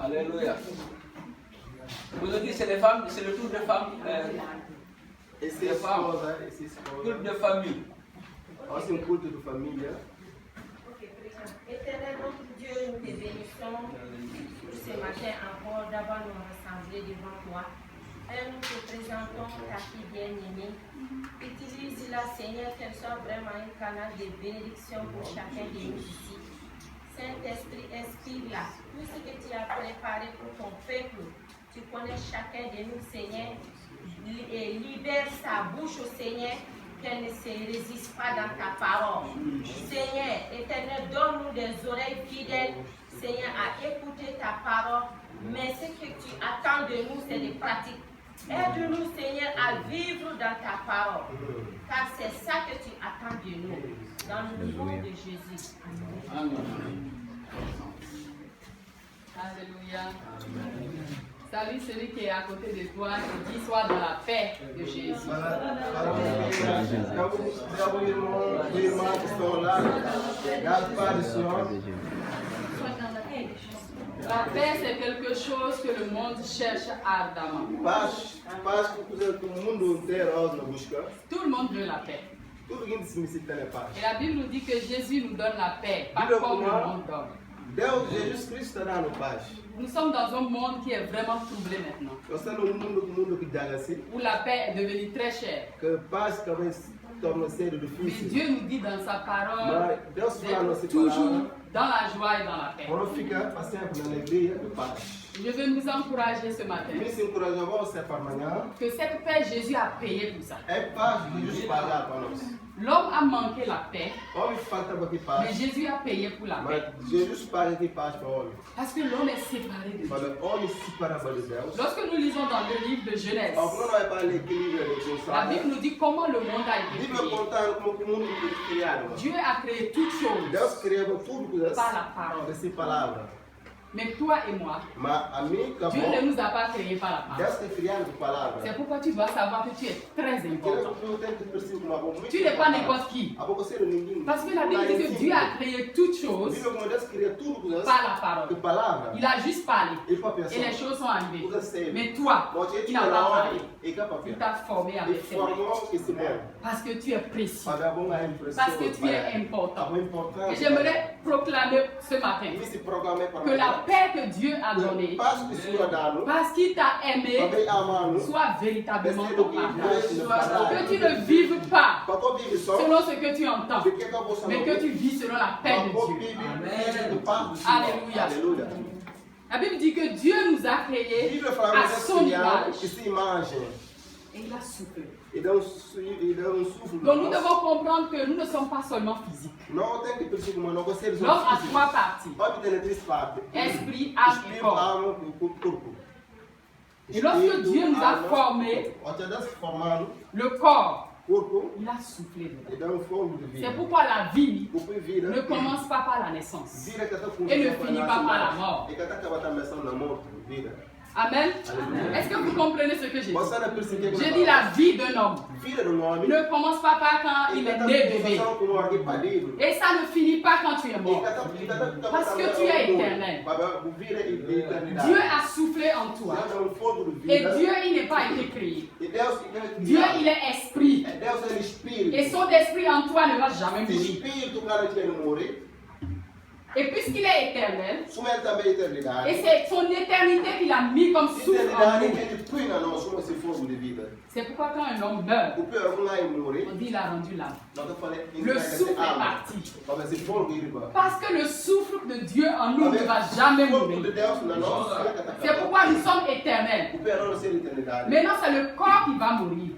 Alléluia. Aujourd'hui, c'est les femmes, c'est le tour de femmes. Et c'est Culte de famille. C'est un culte de famille. Éternel notre Dieu, nous te bénissons ce matin encore d'avoir nous rassemblés devant toi. Et nous te présentons ta fille bien-aimée. Utilise-la, Seigneur, qu'elle soit vraiment un canal de bénédiction pour chacun de nous ici. Saint-Esprit, inspire-la. Tout ce que tu as préparé pour ton peuple, tu connais chacun de nous, Seigneur. Et libère sa bouche au Seigneur, qu'elle ne se résiste pas dans ta parole. Seigneur, Éternel, donne-nous des oreilles fidèles, Seigneur, à écouter ta parole. Mais ce que tu attends de nous, c'est des pratiques. Aide-nous, Seigneur, à vivre dans ta parole. Car c'est ça que tu attends de nous. Dans le nom de Jésus. Amen. Alléluia. Salut celui qui est à côté de toi et dis sois dans la paix de Jésus. La paix, c'est quelque chose que le monde cherche ardemment. Tout le monde veut la paix. Et la Bible nous dit que Jésus nous donne la paix, pas comme le monde donne. Nous sommes dans un monde qui est vraiment troublé maintenant, où la paix est devenue très chère. Mais Dieu nous dit dans sa parole d'être toujours dans la joie et dans la paix. Je veux nous encourager ce matin que cette paix, Jésus a payé pour ça. L'homme a manqué la paix, mais Jésus a payé pour la paix. Parce que l'homme est séparé de Dieu. Lorsque nous lisons dans le livre de Genèse, la Bible nous dit comment le monde a été créé. Dieu a créé toutes choses par la parole. Mais toi et moi, Dieu ne nous a pas créés par la parole. C'est pourquoi tu dois savoir que tu es très important. Tu n'es pas n'importe qui. Parce que la Bible dit que Dieu a créé toutes choses par la parole. Il a juste parlé. Et les choses sont arrivées. Mais toi, tu n'as pas parlé. Il t'a formé avec ses mains. Parce que tu es précieux. Parce que tu es important. Et j'aimerais proclamer ce matin que la paix que Dieu a donnée, parce qu'il t'a aimé, soit véritablement ton partage. Que tu ne vives pas selon ce que tu entends, mais que tu vis selon la paix de Dieu. Alléluia. La Bible dit que Dieu nous a créés à son image. Et il a soufflé. Donc nous devons comprendre que nous ne sommes pas seulement physiques. L'homme a trois parties: esprit, âme et corps. Et lorsque Dieu nous a formés, le corps, il a soufflé dedans. C'est pourquoi la vie ne commence pas par la naissance et ne finit pas par la mort. Amen. Est-ce que vous comprenez ce que j'ai dit? J'ai dit la vie d'un homme ne commence pas par quand il est né bébé. Et ça ne finit pas quand tu es mort. Parce que tu es éternel. Dieu a soufflé en toi. Et Dieu, il n'est pas été créé. Dieu, il est esprit. Et son esprit en toi ne va jamais mourir. Et puisqu'il est éternel, et c'est son éternité qu'il a mis comme souffle en nous. C'est pourquoi quand un homme meurt, on dit il a rendu l'âme. Le souffle est parti. Parce que le souffle de Dieu en nous ne va jamais mourir. C'est pourquoi nous sommes éternels. Maintenant, c'est le corps qui va mourir.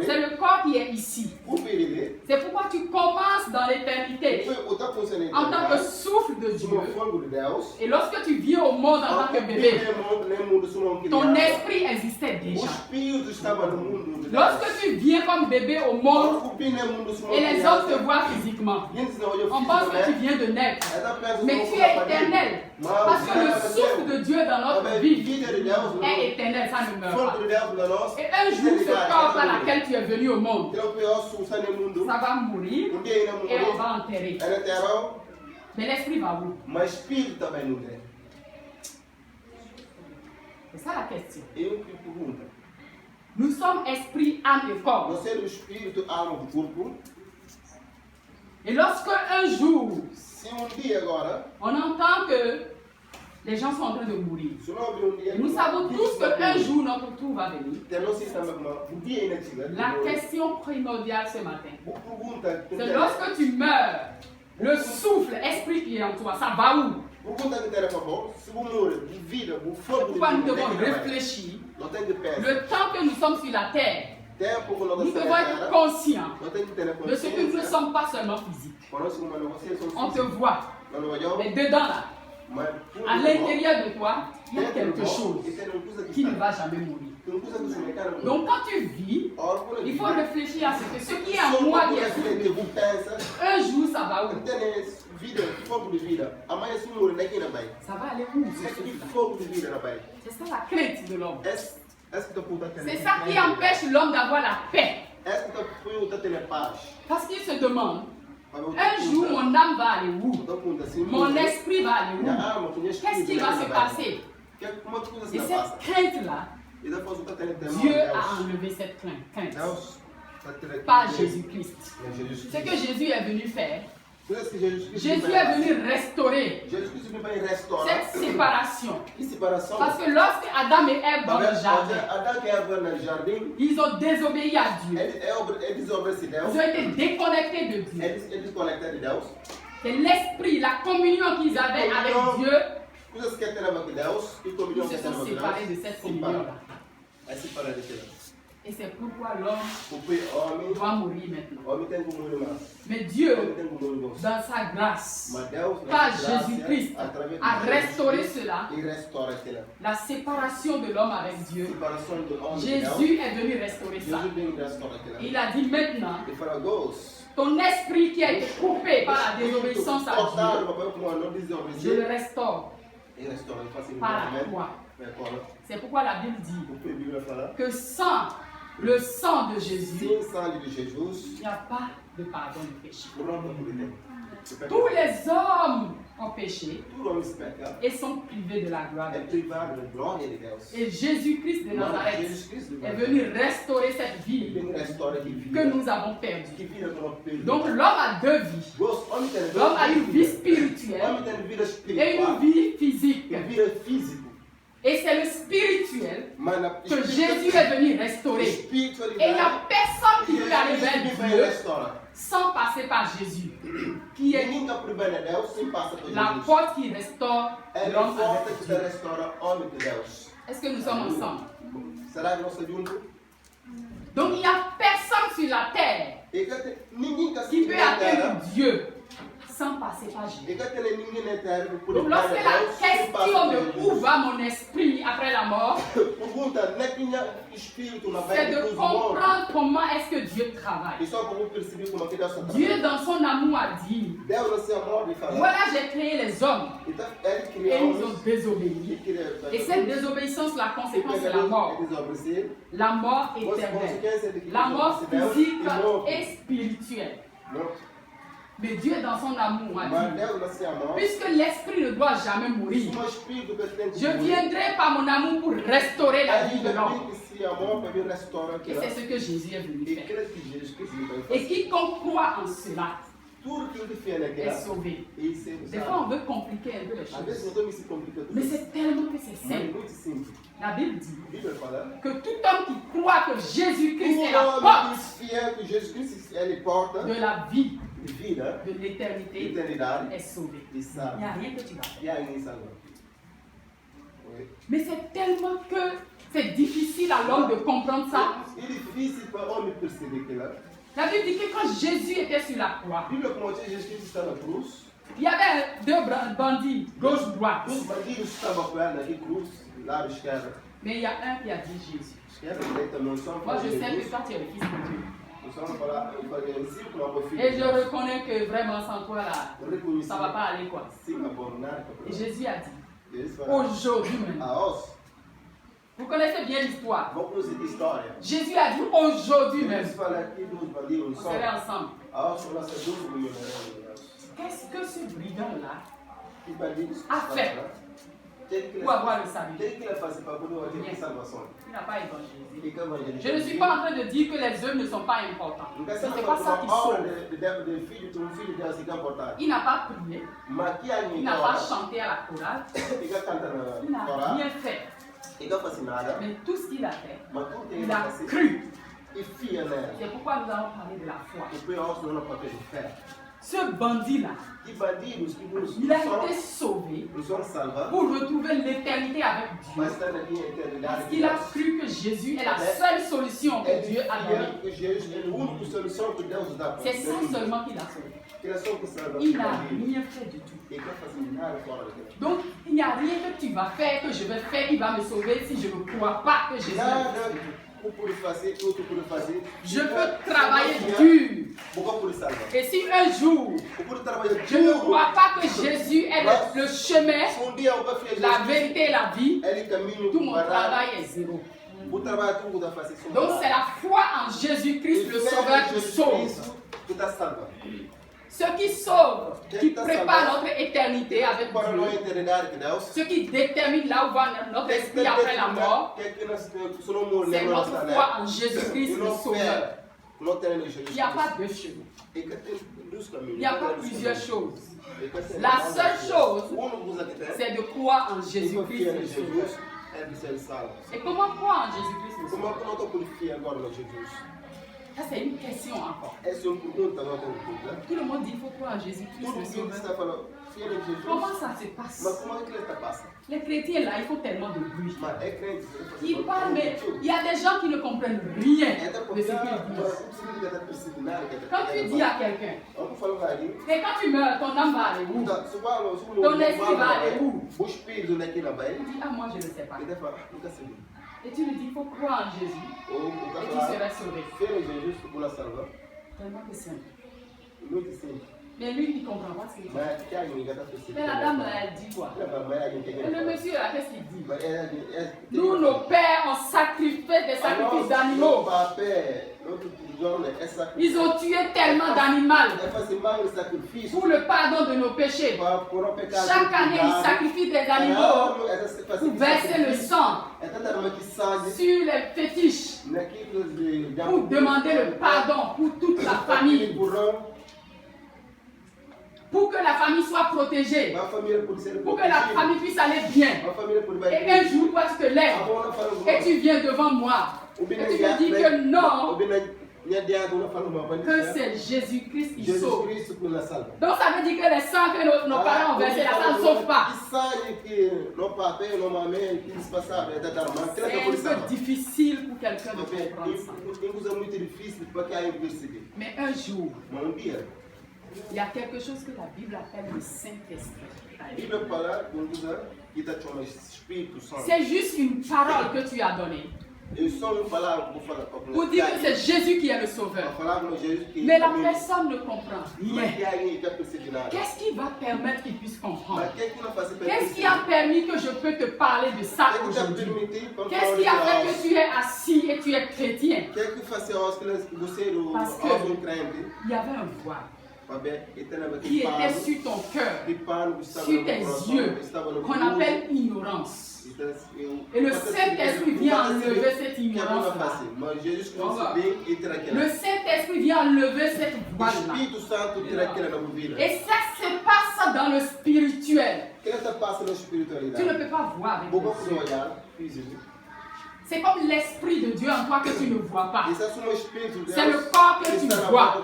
C'est le corps qui est ici. C'est pourquoi tu commences dans l'éternité en tant que souffle de Dieu. Et lorsque tu viens au monde en tant que bébé, ton esprit existait déjà. Lorsque tu viens comme bébé au monde et les hommes te voient physiquement, on pense que tu viens de naître. Mais tu es éternel. Parce que le souffle de Dieu dans notre vie est éternel, ça ne meurt pas. Et un jour, ce corps par lequel tu es venu au monde, ça va mourir et on va enterrer. Mais l'esprit va où? la question. Eu que pergunta. Nous sommes esprit, âme et corps. Nós somos espírito, alma e corpo. Et lorsque un jour, Se dia agora, on entend que les gens sont en train de mourir, se não abrir dia, et nous savons tous qu'un jour notre tour va venir. Dia La question primordiale ce matin, pergunta, c'est lorsque tu meurs, le souffle, esprit qui est en toi, ça va où? pergunta que era bom, se vous mourrez, de vida, de fogo, Pourquoi nous devons réfléchir? Le temps que nous sommes sur la terre, nous devons être conscients de ce que nous ne sommes pas seulement physiques. On te voit, mais dedans là, à l'intérieur de toi, il y a quelque chose qui ne va jamais mourir. Donc quand tu vis, il faut réfléchir à ce qui est en moi qui est un jour ça va où? Ça va aller où? C'est ça la crainte de l'homme. C'est ça qui empêche l'homme d'avoir la paix. Parce qu'il se demande, un jour mon âme va aller où? Mon esprit va aller où? Qu'est-ce qui va se passer? Et cette crainte-là, Dieu a enlevé cette crainte. Pas Jésus-Christ. Ce que Jésus est venu faire, Jésus est venu restaurer cette séparation. Parce que lorsque Adam et Ève dans le jardin, ils ont désobéi à Dieu. Ils ont été déconnectés de Dieu. C'est l'esprit, la communion qu'ils avaient avec Dieu. Ils se sont séparés de cette communion-là. Et c'est pourquoi l'homme doit mourir maintenant. Mais Dieu, dans sa grâce, par Jésus-Christ, a restauré cela. La séparation de l'homme avec Dieu. Jésus est venu restaurer ça. Il a dit maintenant, ton esprit qui a été coupé par la désobéissance à Dieu, je le restaure par la foi. C'est pourquoi la Bible dit que sans le sang de Jésus, il n'y a pas de pardon du péché. Tous les hommes ont péché et sont privés de la gloire de Dieu. Et Jésus-Christ de Nazareth est venu restaurer cette vie que nous avons perdue. Donc l'homme a deux vies. L'homme a une vie spirituelle et une vie physique. Et c'est le spirituel que Jésus est venu restaurer. Et il n'y a personne qui peut aller vers Dieu sans passer par Jésus, qui est la porte qui restaure l'homme avec Dieu. Est-ce que nous sommes ensemble? Donc il n'y a personne sur la terre qui peut atteindre Dieu sans passer par Jésus. Donc lorsque la question de où va mon esprit après la mort, c'est de comprendre comment est-ce que Dieu travaille. Dieu dans son amour a dit, voilà j'ai créé les hommes et ils ont désobéi. Et cette désobéissance, la conséquence c'est la mort. La mort éternelle. La mort physique et spirituelle. Mais Dieu dans son amour a dit, puisque l'esprit ne doit jamais mourir, je viendrai par mon amour pour restaurer la vie de l'homme. Et c'est ce que Jésus est venu faire. Et quiconque croit en cela est sauvé. Des fois on veut compliquer un peu les choses. Mais c'est tellement que c'est simple. La Bible dit que tout homme qui croit que Jésus-Christ est la porte de la vie, de l'éternité, est sauvé. Il n'y a rien que tu vas faire. Mais c'est tellement que c'est difficile à l'homme de comprendre ça. La Bible dit que quand Jésus était sur la croix, il y avait deux bandits, gauche-droite. Mais il y a un qui a dit Jésus. Moi je sais que toi tu es le fils de Dieu. Et je reconnais que vraiment sans toi là, ça ne va pas aller quoi. Et Jésus a dit, aujourd'hui même. Vous connaissez bien l'histoire. Jésus a dit aujourd'hui même. On serait ensemble. Qu'est-ce que ce brigand là a fait pour avoir le salut. Il n'a pas évangélisé. Je ne suis pas en train de dire que les œuvres ne sont pas importantes. Ce n'est pas ça qui sauve. Il n'a pas prié. Il n'a pas chanté à la chorale. Il n'a rien fait. Mais tout ce qu'il a fait, il a cru. C'est pourquoi nous allons parler de la foi. Ce bandit-là, il a été sauvé pour retrouver l'éternité avec Dieu. Parce qu'il a cru que Jésus est la seule solution que Dieu a donnée. C'est ça seulement qu'il a sauvé. Il n'a rien fait du tout. Donc, il n'y a rien que tu vas faire, que je vais faire, il va me sauver si je ne crois pas que Jésus est. Je peux travailler dur. Et si un jour, je ne crois pas que Jésus est le chemin, la vérité et la vie, tout mon travail est zéro. Donc c'est la foi en Jésus-Christ, le Sauveur, qui sauve. Ce qui sauve, qui prépare notre éternité avec Dieu, ce qui détermine là où va notre esprit après la mort, c'est notre foi en Jésus-Christ le Sauveur. Il n'y a pas deux chemins. Il n'y a pas plusieurs choses. La seule chose, c'est de croire en Jésus-Christ le Sauveur. Et comment croire en Jésus-Christ le Sauveur? Ça, c'est une question encore. Tout le monde dit qu'il faut croire en Jésus-Christ le Sauveur. Comment ça se passe? Les chrétiens là, ils font tellement de bruit. Ils parlent, mais il y a des gens qui ne comprennent rien de ce qu'ils disent. Quand tu dis à quelqu'un, et quand tu meurs, ton âme va aller où? Ton esprit va aller où? Il dit, ah, moi je ne sais pas. Et tu lui dis, il faut croire en Jésus. Et tu seras sauvé. Tellement que simple. Mais lui, il ne comprend pas ce qu'il dit. Mais la dame, elle dit quoi? Et le monsieur, là, qu'est-ce qu'il dit? Nous, nos pères, ont sacrifié des sacrifices d'animaux. Ils ont tué tellement d'animaux pour le pardon de nos péchés. Chaque année, ils sacrifient des animaux pour verser le sang sur les fétiches, pour demander le pardon pour toute la famille. Pour que la famille soit protégée, pour que la famille puisse aller bien. Et un jour, toi, tu te lèves et tu viens devant moi et tu me dis que non, que c'est Jésus-Christ qui sauve. Donc ça veut dire que les sangs que nos parents ont versés, ça ne sauve pas. C'est un peu difficile pour quelqu'un de comprendre ça. Mais un jour, il y a quelque chose que la Bible appelle le Saint-Esprit. C'est juste une parole que tu as donnée pour dire que c'est Jésus qui est le Sauveur. Mais la personne ne comprend rien. Qu'est-ce qui va permettre qu'il puisse comprendre? Qu'est-ce qui a permis que je peux te parler de ça aujourd'hui? Qu'est-ce qui a fait que tu es assis et tu es chrétien? Parce qu'il y avait un voile qui était sur ton cœur, sur tes yeux, qu'on appelle ignorance. Et le Saint-Esprit vient enlever cette ignorance-là. Le Saint-Esprit vient enlever cette voile-là. Et ça se passe dans le spirituel. Tu ne peux pas voir avec les yeux. C'est comme l'Esprit de Dieu en toi que tu ne vois pas. C'est le corps que tu vois,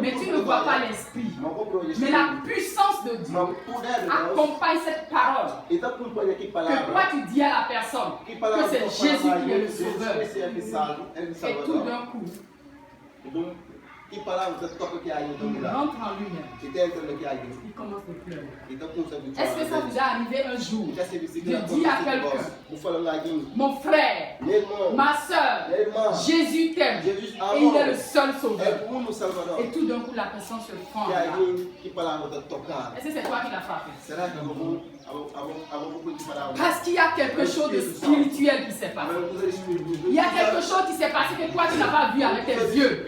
mais tu ne vois pas l'Esprit. Mais la puissance de Dieu accompagne cette parole. Que toi tu dis à la personne que c'est Jésus qui est le Sauveur. Et tout d'un coup, il rentre en lui-même. Il commence à pleurer. Est-ce que ça vous est arrivé un jour de dire à quelqu'un, mon frère, ma soeur, Jésus t'aime et il est le seul sauveur. Et tout d'un coup la personne se fend. Est-ce que c'est toi qui l'as frappé? Parce qu'il y a quelque chose de spirituel qui s'est passé. Il y a quelque chose qui s'est passé que toi tu n'as pas vu avec tes yeux.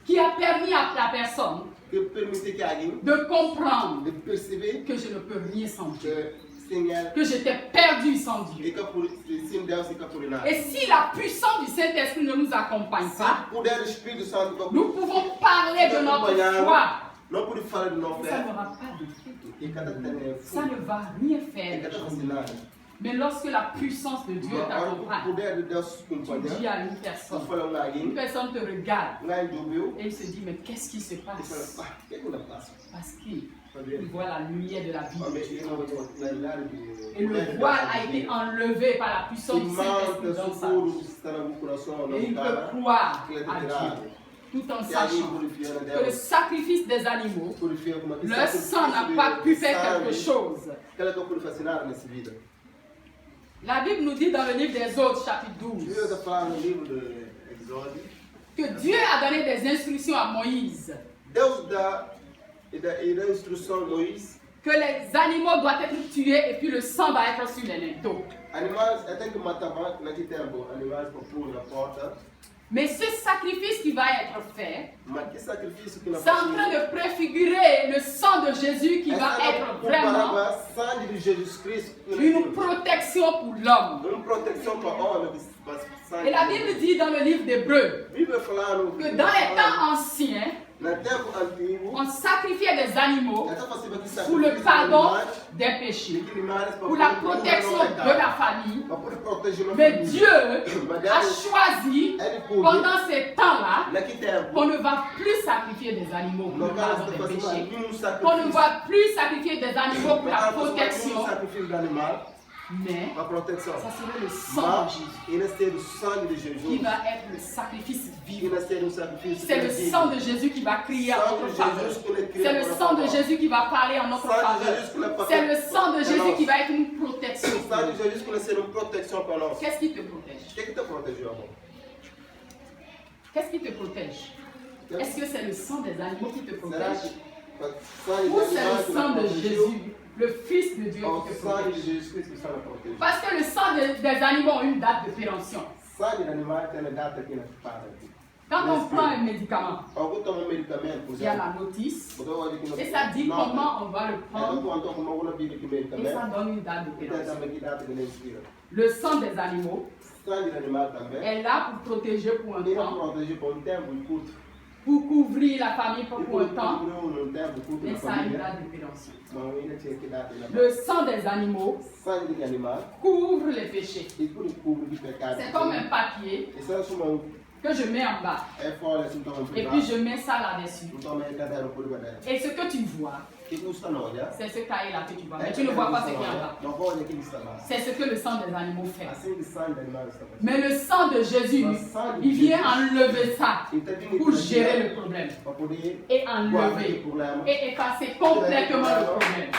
Qui a permis à la personne de comprendre que je ne peux rien sans Dieu, que j'étais perdu sans Dieu. Et si la puissance du Saint-Esprit ne nous accompagne pas, nous pouvons parler de notre foi. Ça n'aura pas d'effet. Ça ne va rien faire. Mais lorsque la puissance de Dieu t'accompagne, tu dis à une personne te regarde et il se dit, mais qu'est-ce qui se passe? Parce qu'il voit la lumière de la vie de Dieu. Et le voile a été enlevé par la puissance du Saint-Esprit dans sa vie. Et il peut croire à Dieu, tout en sachant que le sacrifice des animaux, leur sang n'a pas pu faire quelque chose. La Bible nous dit dans le livre des Exode, chapitre 12, que Dieu a donné des instructions à Moïse. Que les animaux doivent être tués et puis le sang va être sur les linteaux. Mais ce sacrifice qui va être fait, c'est en train de préfigurer le sang de Jésus qui va être vraiment une protection pour l'homme. Et la Bible dit dans le livre d'Hébreux que dans les temps anciens, on sacrifiait des animaux pour le pardon des péchés, pour la protection de la famille. Mais Dieu a choisi pendant ces temps-là qu'on ne va plus sacrifier des animaux pour le pardon des péchés, qu'on ne va plus sacrifier des animaux pour la protection. Mais ça serait le sang de Jésus qui va être le sacrifice vivant. C'est le sang de Jésus qui va crier en notre faveur. C'est le sang de Jésus qui va parler en notre faveur. C'est le sang de Jésus qui va être une protection. Qu'est-ce qui te protège? Qu'est-ce qui te protège? Est-ce que c'est le sang des animaux qui te protège? Ou c'est le sang de Jésus, le Fils de Dieu qui te protège? Parce que le sang des animaux a une date de péremption. Quand on prend un médicament, il y a la notice et ça dit comment on va le prendre et ça donne une date de péremption. Le sang des animaux est là pour protéger pour un temps, pour couvrir la famille pour un temps, mais ça a une date de péremption. Le sang des animaux couvre les péchés. C'est comme un papier que je mets en bas. Et puis je mets ça là-dessus. Et ce que tu vois, c'est ce cahier-là que tu vois. Mais tu ne vois pas ce qu'il y a en bas. C'est ce que le sang des animaux fait. Mais le sang de Jésus, il vient enlever ça pour gérer le problème. Et enlever. Et effacer complètement le problème.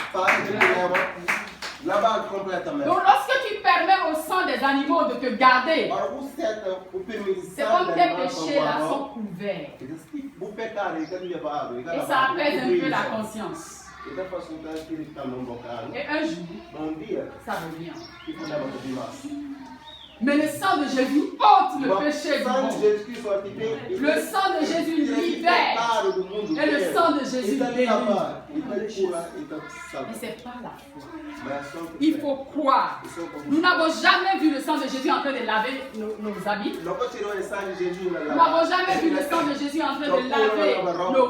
Donc lorsque tu permets au sang des animaux de te garder, c'est comme tes péchés là sont couverts. Et ça apaise un peu la conscience. Et un jour, ça revient. Mais le sang de Jésus ôte le péché du monde. Le sang de Jésus libère. Et le sang de Jésus délivre. Mais c'est pas la foi. Il faut croire. Nous n'avons jamais vu le sang de Jésus en train de laver nos habits. Nous n'avons jamais vu le sang de Jésus en train de laver nos